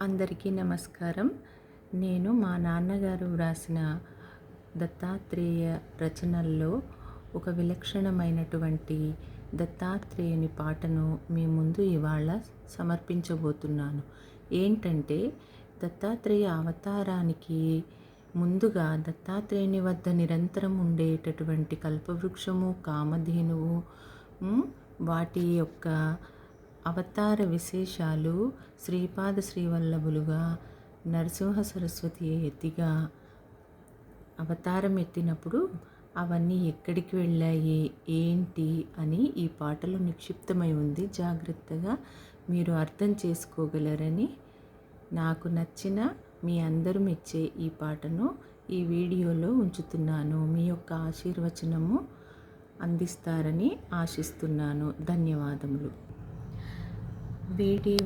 అందరికీ నమస్కారం. నేను మా నాన్నగారు వ్రాసిన దత్తాత్రేయ రచనల్లో ఒక విలక్షణమైనటువంటి దత్తాత్రేయుని పాటను మీ ముందు ఇవాళ సమర్పించబోతున్నాను. ఏంటంటే, దత్తాత్రేయ అవతారానికి ముందుగా దత్తాత్రేయుని వద్ద నిరంతరం ఉండేటటువంటి కల్పవృక్షము, కామధేనువు, వాటి యొక్క అవతార విశేషాలు శ్రీపాద శ్రీవల్లభులుగా నరసింహ సరస్వతి ఎత్తిగా అవతారం ఎత్తినప్పుడు అవన్నీ ఎక్కడికి వెళ్ళాయి, ఏంటి అని ఈ పాటలో నిక్షిప్తమై ఉంది. జాగ్రత్తగా మీరు అర్థం చేసుకోగలరని, నాకు నచ్చిన మీ అందరూ మెచ్చే ఈ పాటను ఈ వీడియోలో ఉంచుతున్నాను. మీ యొక్క ఆశీర్వచనము అందిస్తారని ఆశిస్తున్నాను. ధన్యవాదములు. వేడి